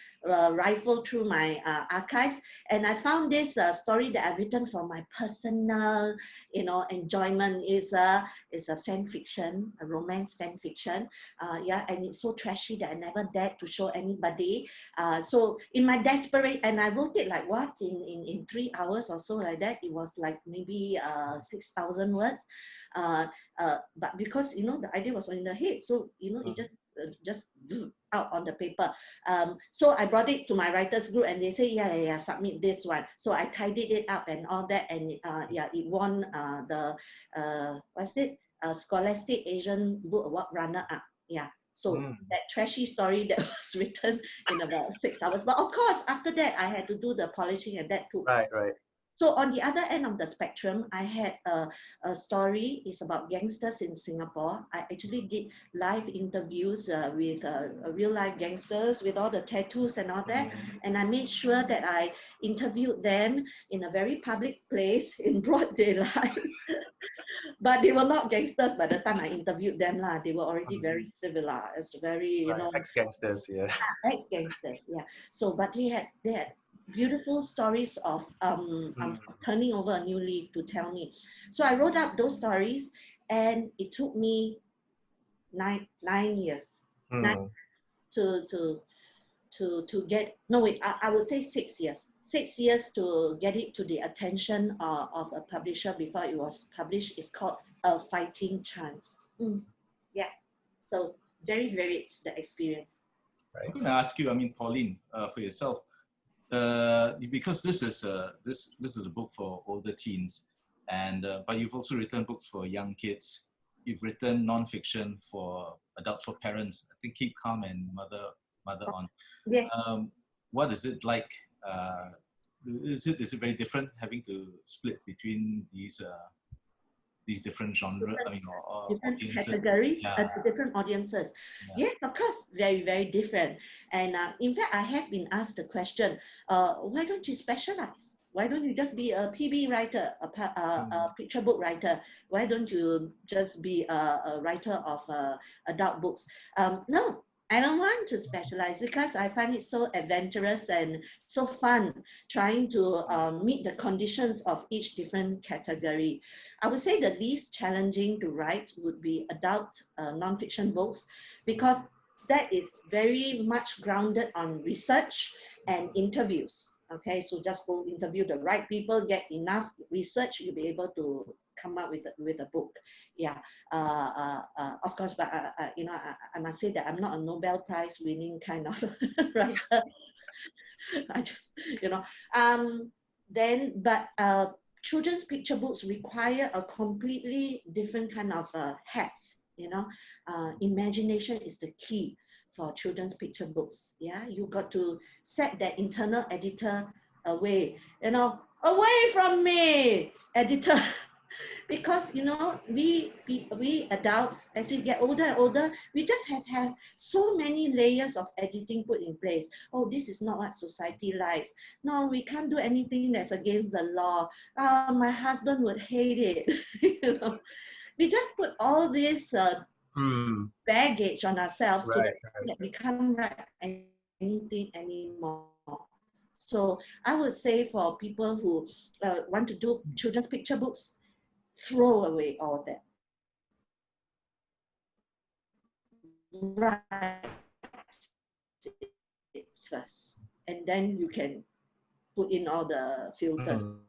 rifle through my archives. And I found this story that I've written for my personal, enjoyment. Is a fan fiction, a romance fan fiction. And it's so trashy that I never dared to show anybody. So in my desperate, and I wrote it like in 3 hours or so, like that. It was like maybe 6,000 words. But because the idea was in the head, so it just out on the paper. So I brought it to my writers group, and they say, yeah, submit this one. So I tidied it up and all that, and it won the Scholastic Asian Book Award runner-up. So that trashy story that was written in about 6 hours. But of course, after that, I had to do the polishing, and that took. Right. So on the other end of the spectrum, I had a story. It's about gangsters in Singapore. I actually did live interviews with real life gangsters with all the tattoos and all that. And I made sure that I interviewed them in a very public place in broad daylight. But they were not gangsters by the time I interviewed them lah. They were already very civilized, very, you know, ex-gangsters, yeah. ex-gangsters, yeah. So, but they had beautiful stories of turning over a new leaf to tell me. So I wrote up those stories, and it took me nine years to get, no wait, I would say 6 years. 6 years to get it to the attention of a publisher before it was published. It's called A Fighting Chance. Yeah, so very, very the experience. I'm going to ask you, I mean, Pauline, for yourself, because this is a book for older teens, and but you've also written books for young kids. You've written non-fiction for adults, for parents. I think Keep Calm and Mother On. Yeah. What is it like? Is it very different having to split between these different genres? I mean, or different audiences? categories, Yeah. Different audiences. Yes, of course, very, very different. And in fact, I have been asked the question, why don't you specialize? Why don't you just be a PB writer, a picture book writer? Why don't you just be a writer of adult books? No, I don't want to specialize because I find it so adventurous and so fun trying to meet the conditions of each different category. I would say the least challenging to write would be adult non-fiction books, because that is very much grounded on research and interviews. Okay, so just go interview the right people, get enough research, you'll be able to come up with a book. Yeah, of course, but you know, I must say that I'm not a Nobel Prize winning kind of writer. I just, you know, but children's picture books require a completely different kind of hat. You know, imagination is the key for children's picture books. Yeah, you got to set that internal editor away, you know, away from me, editor. Because, you know, we adults, as we get older and older, we just have so many layers of editing put in place. Oh, this is not what society likes. No, we can't do anything that's against the law. My husband would hate it. You know, we just put all this baggage on ourselves so that we can't write anything anymore. So I would say for people who want to do children's picture books, throw away all that. Write it first, and then you can put in all the filters.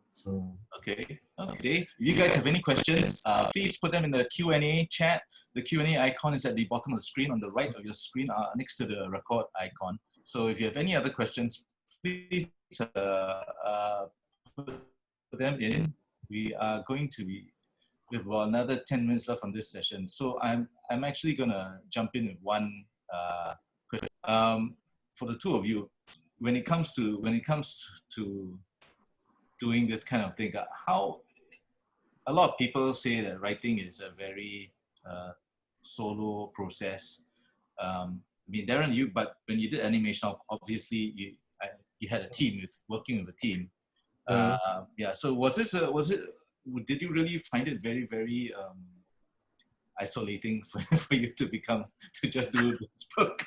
Okay. If you guys have any questions, please put them in the Q&A chat. The Q&A icon is at the bottom of the screen, on the right of your screen, next to the record icon. So if you have any other questions, please put them in. We are going to be, we have about another 10 minutes left on this session. So I'm actually gonna jump in with one question. For the two of you, when it comes to doing this kind of thing, how a lot of people say that writing is a very solo process. I mean, Darren, but when you did animation, obviously you had a team, working with a team. Yeah. So did you really find it very, very isolating for you to just do this book?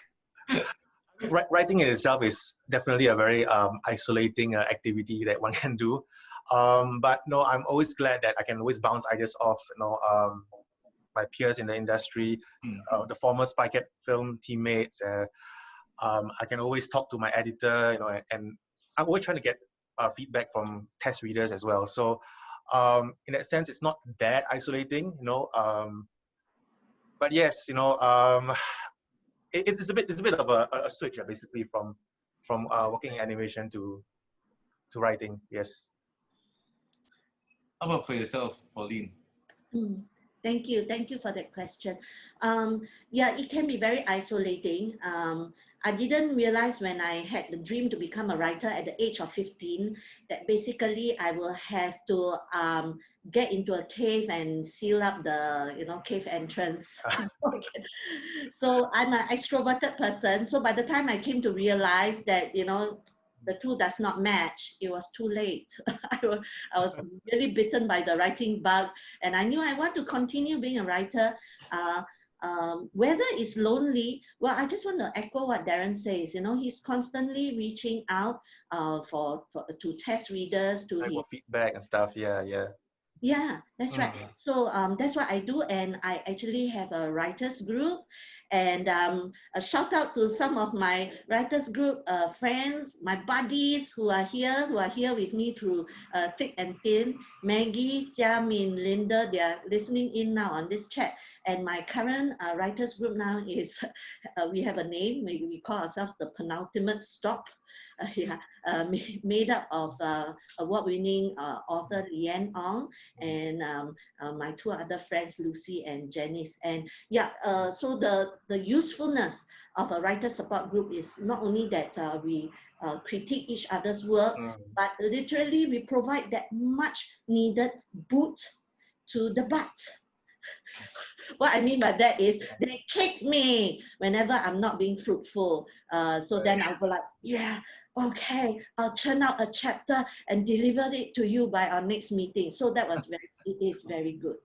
Writing in itself is definitely a very isolating activity that one can do. But no, I'm always glad that I can always bounce ideas off, you know, my peers in the industry, the former Spycat film teammates. I can always talk to my editor, you know, and I'm always trying to get feedback from test readers as well. So in that sense, it's not that isolating, you know. But yes, you know, it's a bit of a switch, basically, from working in animation to writing. Yes. How about for yourself, Pauline? Thank you for that question. Yeah, it can be very isolating. I didn't realize when I had the dream to become a writer at the age of 15 that basically I will have to get into a cave and seal up the, you know, cave entrance. So I'm an extroverted person. So by the time I came to realize that, you know, the two does not match, it was too late. I was really bitten by the writing bug, and I knew I want to continue being a writer. Whether it's lonely, well, I just want to echo what Darren says. You know, he's constantly reaching out to test readers, to Like his for feedback and stuff. Yeah, yeah. yeah, that's right. Mm. So that's what I do, and I actually have a writers group, and a shout out to some of my writers group friends, my buddies who are here with me through thick and thin. Maggie, Jia Min, Linda, they are listening in now on this chat. And my current writers group now is we have a name. We call ourselves the penultimate stop. Made up of award-winning author Lian Ong and my two other friends, Lucy and Janice. And yeah, so the usefulness of a writer support group is not only that we critique each other's work, but literally we provide that much needed boot to the butt. What I mean by that is they kick me whenever I'm not being fruitful. So then I'll go like, yeah, okay, I'll churn out a chapter and deliver it to you by our next meeting. So that was it is very good.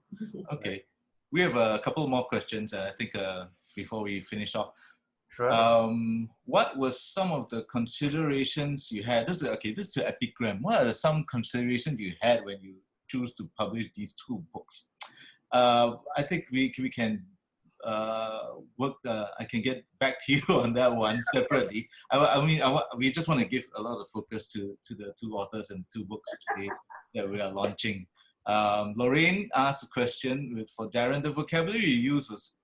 Okay, we have a couple more questions. I think before we finish off. Sure. What was some of the considerations you had? This is to Epigram. What are some considerations you had when you choose to publish these two books? I think we can work. I can get back to you on that one separately. We just want to give a lot of focus to the two authors and two books today that we are launching. Lorraine asked a question for Darren. The vocabulary you used was,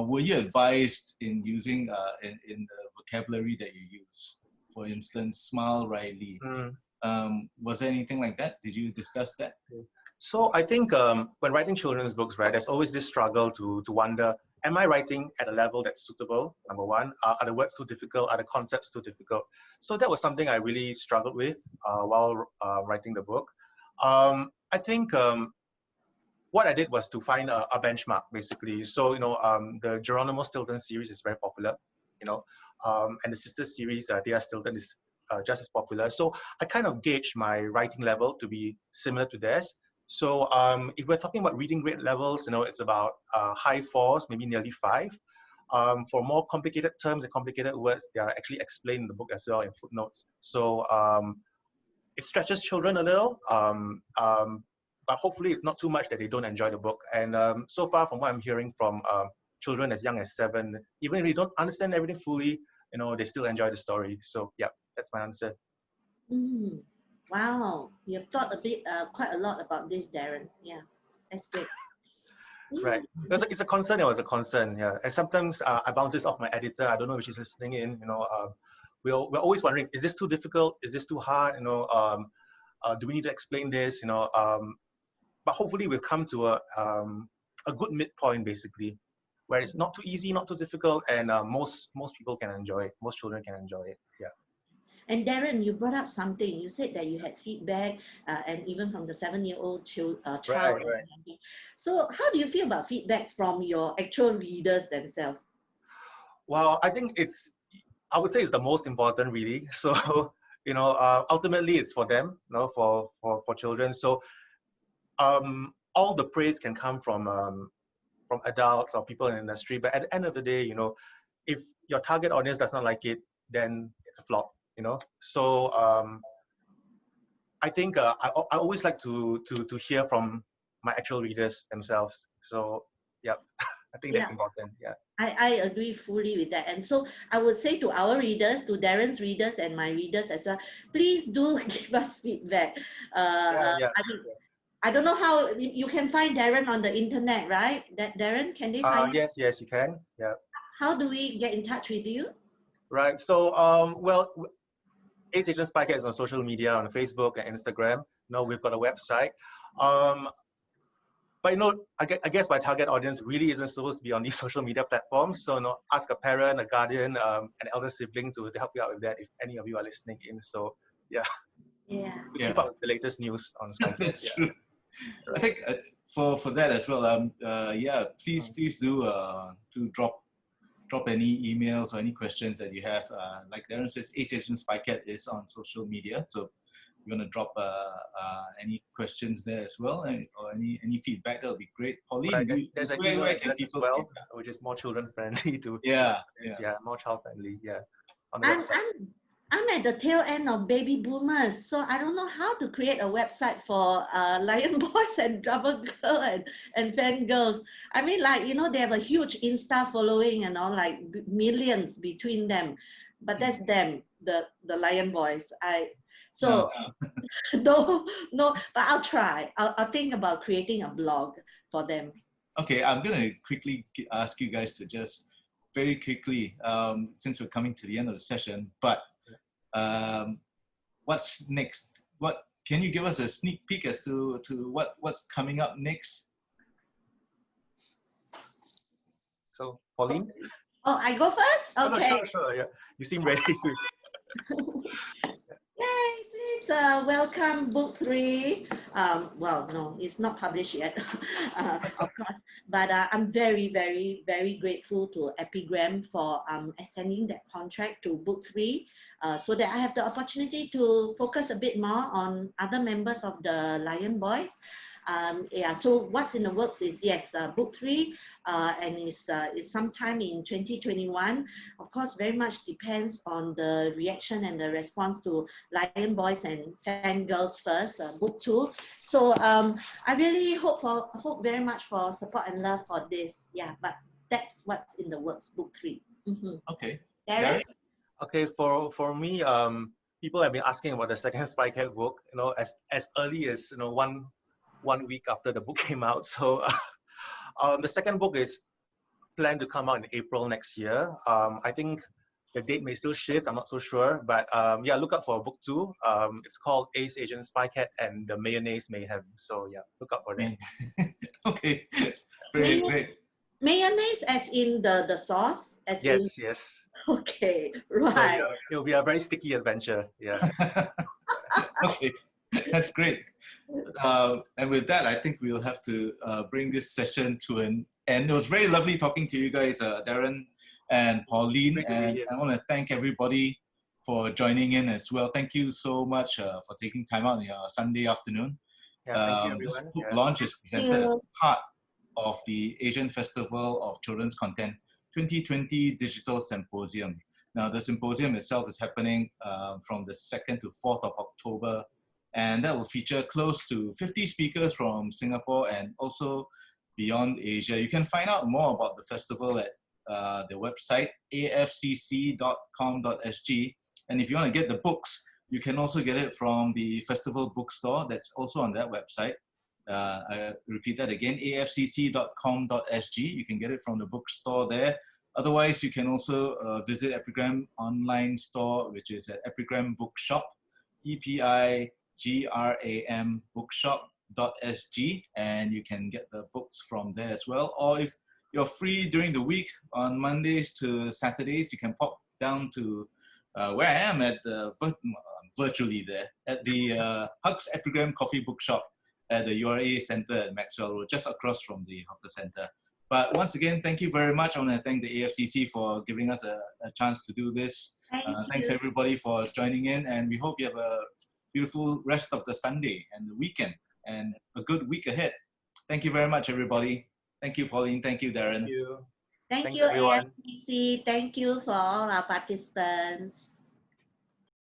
were you advised in using in the vocabulary that you use? For instance, smile wryly. Was there anything like that? Did you discuss that? So I think when writing children's books, right, there's always this struggle to wonder, am I writing at a level that's suitable, number one? Are the words too difficult? Are the concepts too difficult? So that was something I really struggled with while writing the book. I think what I did was to find a benchmark, basically. So, the Geronimo Stilton series is very popular, and the sister series, Thea Stilton, is just as popular. So I kind of gauged my writing level to be similar to theirs. So if we're talking about reading grade levels, it's about high 4s, maybe nearly 5. For more complicated terms and complicated words, they are actually explained in the book as well in footnotes. So it stretches children a little, but hopefully it's not too much that they don't enjoy the book. And so far from what I'm hearing from children as young as 7, even if they don't understand everything fully, they still enjoy the story. So yeah, that's my answer. Wow, you have thought quite a lot about this, Darren. Yeah, that's great. Right. It's a concern. It was a concern. Yeah. And sometimes I bounce this off my editor. I don't know if she's listening in. We're always wondering, is this too difficult? Is this too hard? Do we need to explain this? But hopefully we've come to a good midpoint, basically, where it's not too easy, not too difficult, and most people can enjoy it. Most children can enjoy it. Yeah. And Darren, you brought up something. You said that you had feedback, and even from the 7-year-old child. Right. So how do you feel about feedback from your actual readers themselves? Well, I think I would say it's the most important, really. So, ultimately it's for them, for children. So all the praise can come from adults or people in the industry. But at the end of the day, if your target audience does not like it, then it's a flop. So I think I always like to hear from my actual readers themselves. So yeah, I think that's important. Yeah, I agree fully with that. And so I would say to our readers, to Darren's readers and my readers as well, please do give us feedback. I don't know how you can find Darren on the internet, right? Darren, can they find you? Yes, you can. Yeah. How do we get in touch with you? Right. So Agent Spycat is on social media, on Facebook and Instagram. We've got a website. But I guess my target audience really isn't supposed to be on these social media platforms. So ask a parent, a guardian, an elder sibling to help you out with that if any of you are listening in. So yeah. Yeah. We keep up with the latest news on Spycat. That's true. Right. I think for that as well. Please do to drop drop any emails or any questions that you have. Like Darren says, Agent Spycat is on social media, so you're going to drop any questions there as well, or any feedback, that would be great. Pauline, Right, there's actually where an can address as people well, which is more children friendly to yeah more child friendly. Yeah, on the I'm, website. I'm at the tail end of baby boomers, so I don't know how to create a website for Lion Boys and Drummer Girl and Fangirls. I mean, like, you know, they have a huge Insta following and all, like millions between them. But that's them, the Lion Boys. So no, but I'll try. I'll think about creating a blog for them. Okay, I'm going to quickly ask you guys to just very quickly, since we're coming to the end of the session, but what's next? What can you give us a sneak peek as to what's coming up next? So, Pauline? Oh, I go first? Okay. Oh, no, sure, yeah. You seem ready. Yay, please welcome book 3. Well, no, it's not published yet, of course. But I'm very, very, very grateful to Epigram for extending that contract to book 3 so that I have the opportunity to focus a bit more on other members of the Lion Boys. Yeah, so what's in the works is, yes, book 3 and is sometime in 2021. Of course, very much depends on the reaction and the response to Lion Boys and Fangirls first, book 2. So I really hope very much for support and love for this. Yeah, but that's what's in the works, book 3. Okay. Darren? Okay, for me, people have been asking about the second Spycat book, you know, as early as, you know, one week after the book came out. So the second book is planned to come out in April next year. I think the date may still shift, I'm not so sure, but yeah, look out for book 2. It's called Agent Spycat and the Mayonnaise Mayhem. So yeah, look out for that. Okay, great. Mayonnaise as in the sauce? Yes. Okay, right. So yeah, it'll be a very sticky adventure. Yeah. Okay, that's great. And with that, I think we'll have to bring this session to an end. It was very lovely talking to you guys, Darren and Pauline. And I want to thank everybody for joining in as well. Thank you so much for taking time out on your Sunday afternoon. Yeah, thank you, everyone. This book launch is presented as part of the Asian Festival of Children's Content 2020 Digital Symposium. Now, the symposium itself is happening from the 2nd to 4th of October, and that will feature close to 50 speakers from Singapore and also beyond Asia. You can find out more about the festival at the website afcc.com.sg. And if you want to get the books, you can also get it from the festival bookstore that's also on that website. I repeat that again, afcc.com.sg. You can get it from the bookstore there. Otherwise, you can also visit Epigram online store, which is at Epigram Bookshop, EPIGRAM bookshop.sg, and you can get the books from there as well. Or if you're free during the week on Mondays to Saturdays, you can pop down to where I am at the virtually there at the Hugs Epigram Coffee Bookshop at the URA Center at Maxwell Road, just across from the Hawker Center. But once again, thank you very much. I want to thank the AFCC for giving us a chance to do this. Thanks everybody for joining in, and we hope you have a beautiful rest of the Sunday and the weekend and a good week ahead. Thank you very much, everybody. Thank you, Pauline. Thank you, Darren. Thank you, everyone. AFCC. Thank you for all our participants.